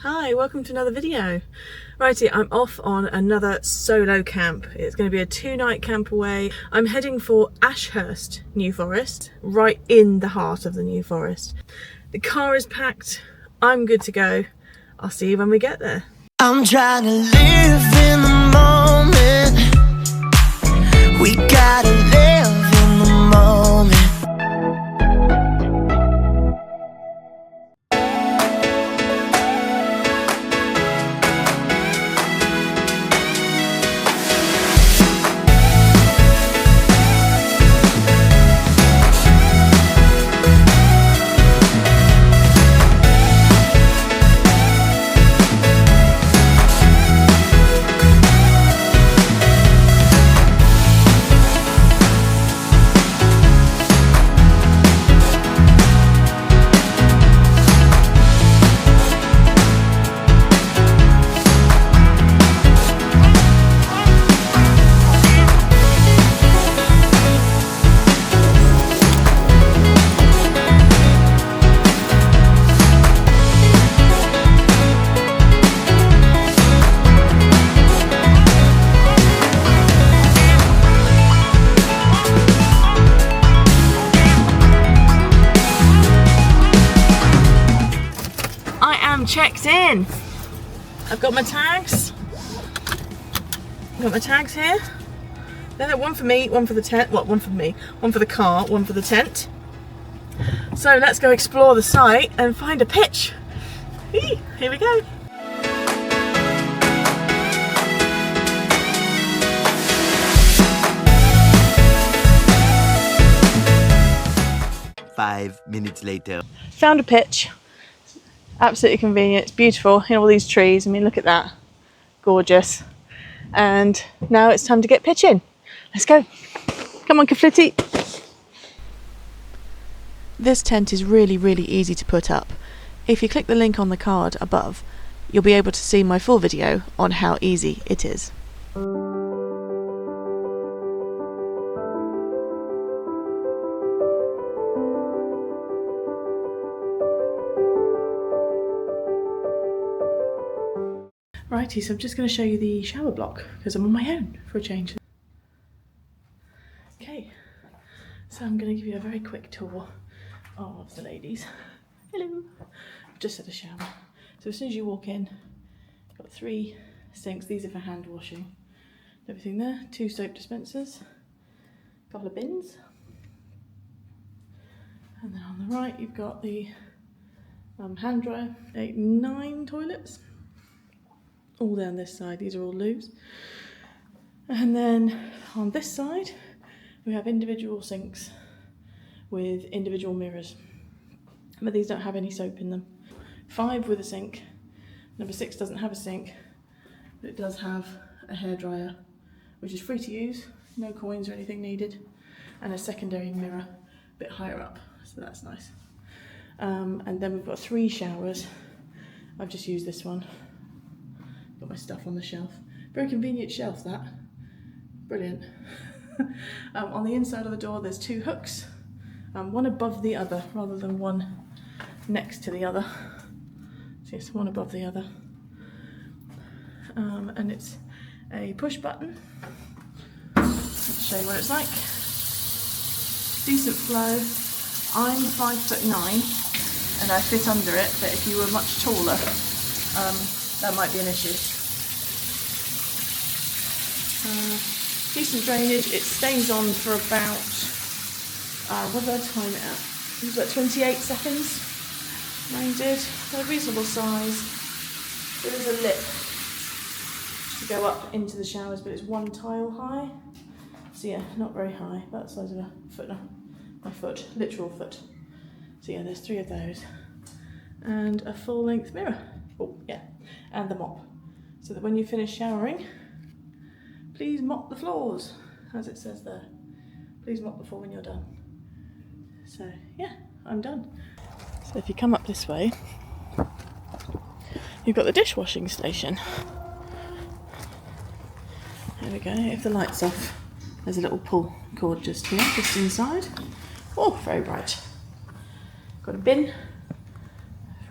Hi, welcome to another video. Righty, I'm off on another solo camp. It's going to be a 2-night camp away. I'm heading for Ashurst, New Forest, right in the heart of the New Forest. The car is packed. I'm good to go. I'll see you when we get there. I'm trying to live in the moment. We gotta live in the moment. Checked in. I've got my tags. Got my tags here. They're one for me, one for the tent. Well, one for me, one for the car, one for the tent. So let's go explore the site and find a pitch. Here we go. Five minutes later. Found a pitch. Absolutely convenient. It's beautiful. You know, all these trees. I mean, look at that. Gorgeous. And now it's time to get pitching. Let's go. Come on, Kafliti. This tent is really easy to put up. If you click the link on the card above, you'll be able to see my full video on how easy it is. Righty, so I'm just going to show you the shower block because I'm on my own for a change. Okay, so I'm going to give you a very quick tour of the ladies. Hello. I've just had a shower. So as soon as you walk in, you've got 3 sinks. These are for hand washing. Everything there. 2 soap dispensers. A couple of bins. And then on the right, you've got the hand dryer. 9 toilets. All down this side, these are all loos. And then on this side we have individual sinks with individual mirrors, but these don't have any soap in them. 5 with a sink. Number 6 doesn't have a sink, but it does have a hairdryer, which is free to use, no coins or anything needed, and a secondary mirror a bit higher up, so that's nice. And then we've got 3 showers. I've just used this one. Got my stuff on the shelf. Very convenient shelf, that. Brilliant. On the inside of the door there's 2 hooks, one above the other rather than one next to the other. So yes, one above the other. And it's a push button. Let's show you what it's like. Decent flow. I'm 5'9" and I fit under it, but if you were much taller, that might be an issue. Decent drainage. It stays on for about, what did I time it at? It was about 28 seconds. Mine did. A reasonable size. There is a lip to go up into the showers, but it's 1 tile high. So yeah, not very high. About the size of a foot, my foot, literal foot. So yeah, there's 3 of those. And a full-length mirror. Oh, yeah. And the mop, so that when you finish showering, please mop the floors, as it says there. Please mop the floor when you're done. So yeah, I'm done. So if you come up this way, you've got the dishwashing station. There we go. If the light's off, there's a little pull cord just here, just inside. Oh, very bright. Got a bin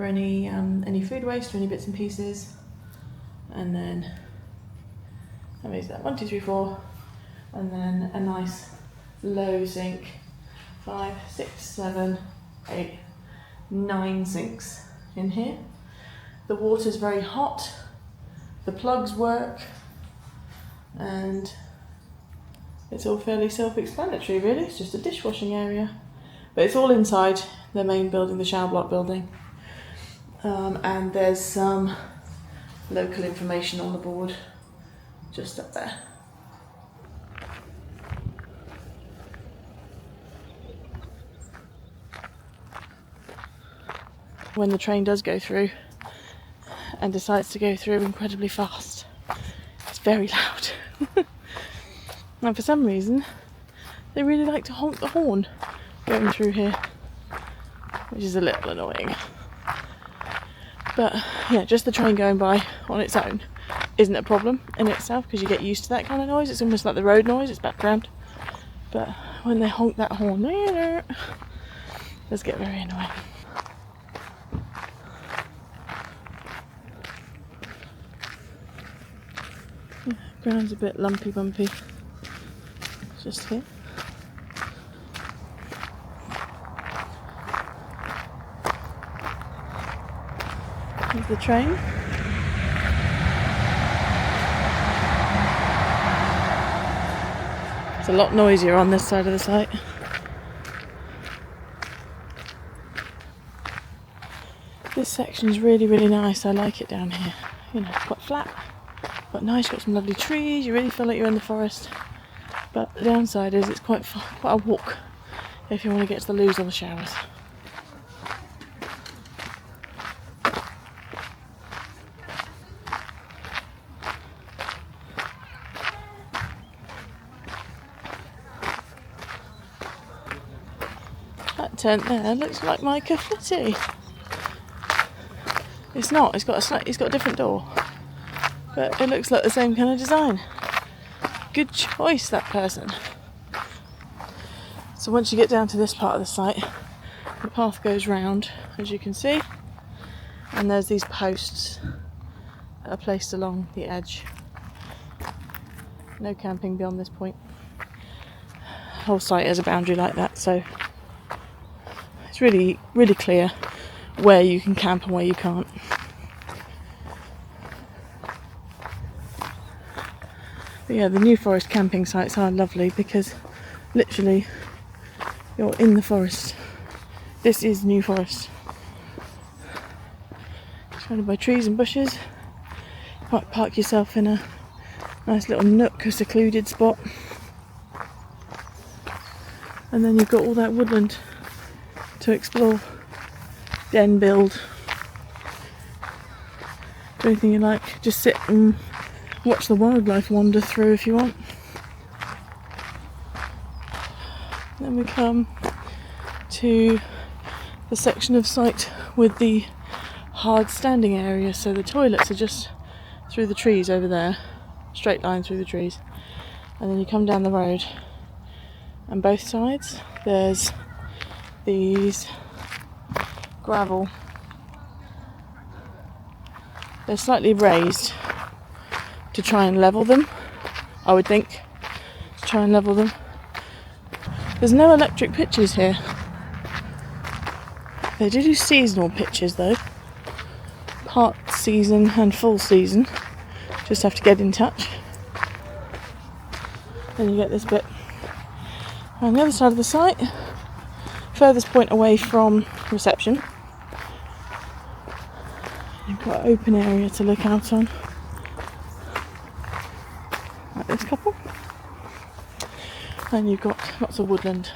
for any food waste or any bits and pieces. And then how many is that? 1, 2, 3, 4, and then a nice low sink. 5, 6, 7, 8, 9 sinks in here. The water's very hot. The plugs work, and it's all fairly self-explanatory really. It's just a dishwashing area, but it's all inside the main building, the shower block building, and there's some local information on the board just up there. When the train does go through and decides to go through incredibly fast, it's very loud. And for some reason they really like to honk the horn going through here, which is a little annoying. But yeah, just the train going by on its own isn't a problem in itself, because you get used to that kind of noise. It's almost like the road noise, it's background. But when they honk that horn, it does get very annoying. Yeah, ground's a bit lumpy bumpy just here. Here's the train. It's a lot noisier on this side of the site. This section's really, really nice. I like it down here. You know, it's quite flat, but nice. Got some lovely trees. You really feel like you're in the forest. But the downside is it's quite a walk if you want to get to the loos or the showers. That tent there looks like my confetti. It's not. It's got a different door, but it looks like the same kind of design. Good choice, that person. So once you get down to this part of the site, the path goes round, as you can see, and there's these posts that are placed along the edge. No camping beyond this point. The whole site has a boundary like that, so it's really, really clear where you can camp and where you can't. But yeah, the New Forest camping sites are lovely because literally you're in the forest. This is New Forest. Surrounded by trees and bushes. You might park yourself in a nice little nook, a secluded spot. And then you've got all that woodland to explore. Den build. Do anything you like. Just sit and watch the wildlife wander through if you want. Then we come to the section of site with the hard standing area. So the toilets are just through the trees over there, straight line through the trees. And then you come down the road, and both sides there's these gravel. They're slightly raised to try and level them, I would think, to try and level them. There's no electric pitches here. They do seasonal pitches though, part season and full season. Just have to get in touch. Then you get this bit on the other side of the site, furthest point away from reception. You've got an open area to look out on, like this couple. And you've got lots of woodland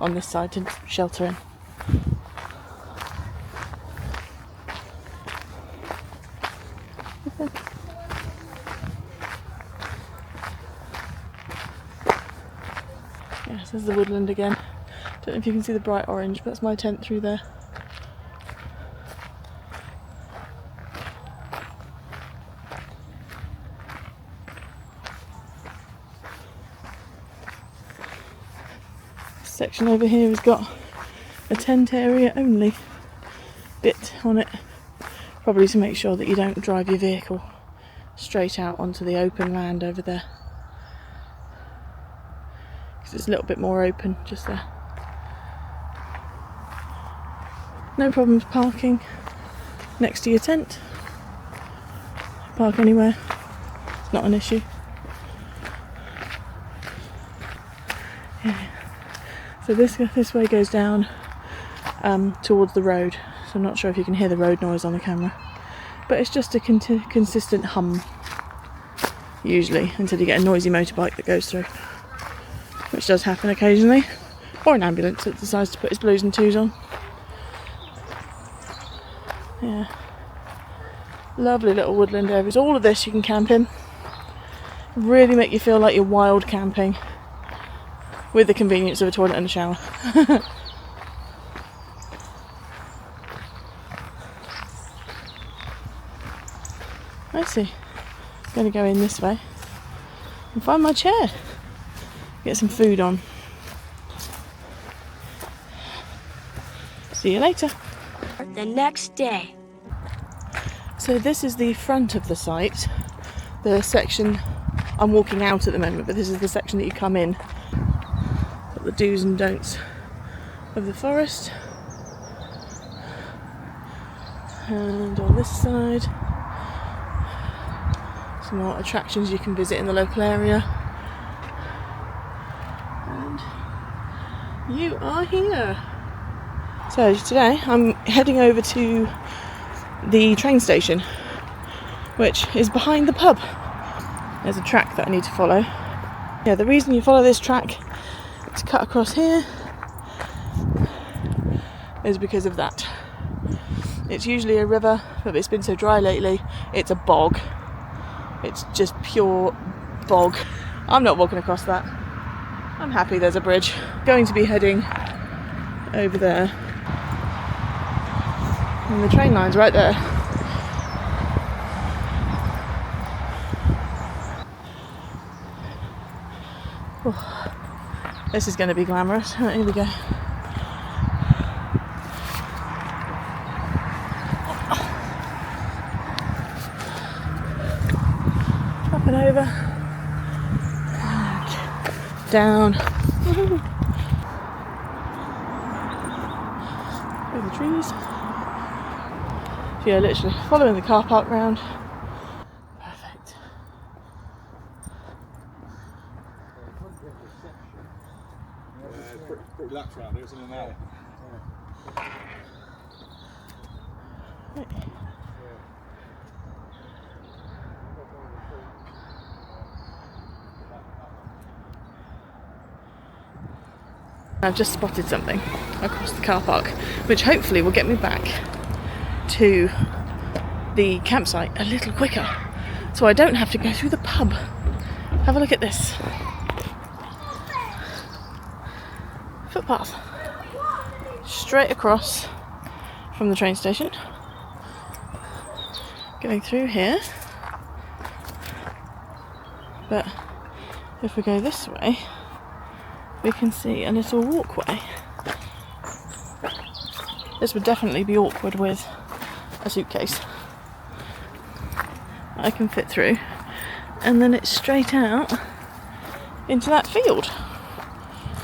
on this side to shelter in. Yes, there's the woodland again. Don't know if you can see the bright orange, but that's my tent through there. This section over here has got a tent area only. bit on it, probably to make sure that you don't drive your vehicle straight out onto the open land over there, because it's a little bit more open just there. No problems parking next to your tent. Park anywhere, it's not an issue. Yeah. So this way goes down towards the road, so I'm not sure if you can hear the road noise on the camera, but it's just a consistent hum usually, until you get a noisy motorbike that goes through, which does happen occasionally, or an ambulance that decides to put its blues and twos on. Yeah, lovely little woodland areas. All of this you can camp in, really make you feel like you're wild camping, with the convenience of a toilet and a shower. I see. I'm going to go in this way and find my chair. Get some food on. See you later. The next day. So this is the front of the site. The section, I'm walking out at the moment, but this is the section that you come in. Got the do's and don'ts of the forest. And on this side, some more attractions you can visit in the local area. And you are here. So today I'm heading over to the train station, which is behind the pub. There's a track that I need to follow. Yeah, the reason you follow this track to cut across here is because of that. It's usually a river, but it's been so dry lately, it's a bog. It's just pure bog. I'm not walking across that. I'm happy there's a bridge. Going to be heading over there. And the train line's right there. Oh, this is going to be glamorous. Right, here we go. Up and over. And down. Over the trees. So yeah, literally following the car park round. Perfect. Pretty lax round here, isn't it now? Right. I've just spotted something across the car park, which hopefully will get me back to the campsite a little quicker, so I don't have to go through the pub. Have a look at this. Footpath. Straight across from the train station. Going through here. But if we go this way, we can see a little walkway. This would definitely be awkward with a suitcase. I can fit through, and then it's straight out into that field.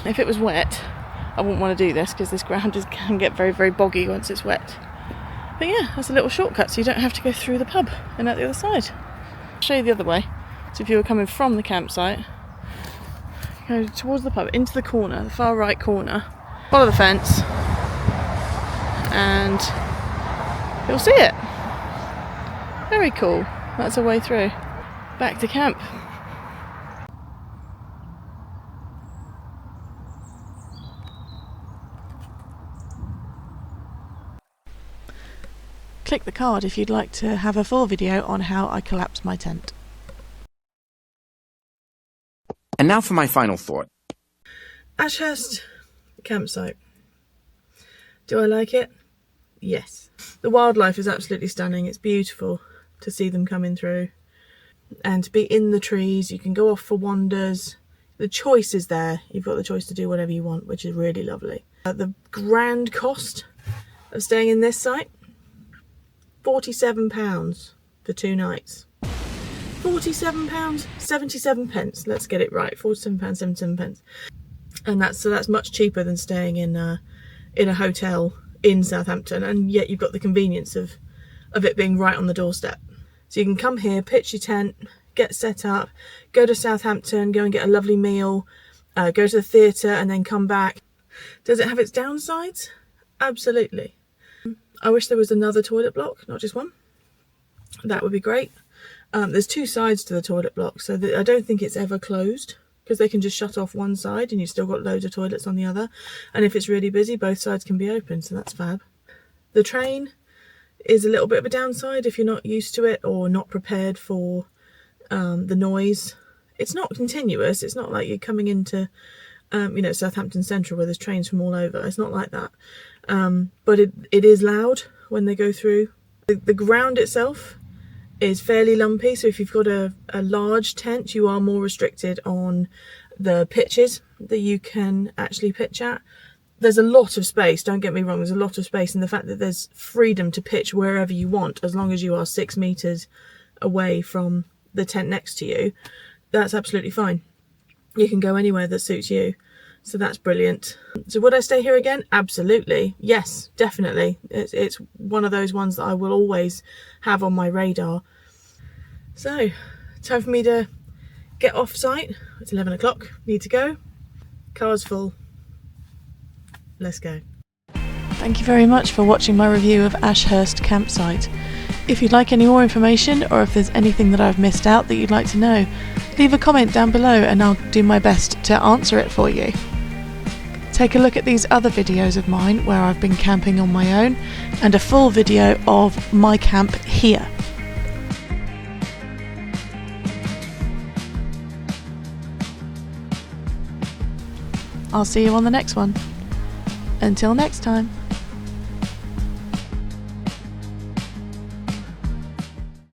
If it was wet, I wouldn't want to do this because this ground can get very, very boggy once it's wet. But yeah, that's a little shortcut, so you don't have to go through the pub and out the other side. I'll show you the other way. So if you were coming from the campsite, go towards the pub, into the corner, the far right corner, follow the fence, and you'll see it. Very cool. That's a way through. Back to camp. Click the card if you'd like to have a full video on how I collapsed my tent. And now for my final thought. Ashurst campsite. Do I like it? Yes. The wildlife is absolutely stunning. It's beautiful to see them coming through and to be in the trees. You can go off for wanders. The choice is there. You've got the choice to do whatever you want, which is really lovely. The grand cost of staying in this site, £47 for 2 nights. £47, 77 pence. Let's get it right. £47, 77 pence. And that's much cheaper than staying in a hotel in Southampton, and yet you've got the convenience of it being right on the doorstep. So you can come here, pitch your tent, get set up, go to Southampton, go and get a lovely meal, go to the theatre, and then come back. Does it have its downsides? Absolutely. I wish there was another toilet block, not just one. That would be great. There's 2 sides to the toilet block, so I don't think it's ever closed, because they can just shut off one side and you've still got loads of toilets on the other. And if it's really busy, both sides can be open, so that's fab. The train is a little bit of a downside if you're not used to it or not prepared for the noise. It's not continuous. It's not like you're coming into Southampton Central where there's trains from all over. It's not like that. But it is loud when they go through. The ground itself is fairly lumpy, so if you've got a large tent, you are more restricted on the pitches that you can actually pitch at. There's a lot of space, don't get me wrong, there's a lot of space, and the fact that there's freedom to pitch wherever you want, as long as you are 6 meters away from the tent next to you, that's absolutely fine. You can go anywhere that suits you, so that's brilliant. So would I stay here again? Absolutely, yes, definitely. It's one of those ones that I will always have on my radar. So, time for me to get off site. It's 11 o'clock, need to go. Car's full. Let's go. Thank you very much for watching my review of Ashurst campsite. If you'd like any more information, or if there's anything that I've missed out that you'd like to know, leave a comment down below and I'll do my best to answer it for you. Take a look at these other videos of mine where I've been camping on my own, and a full video of my camp here. I'll see you on the next one. Until next time.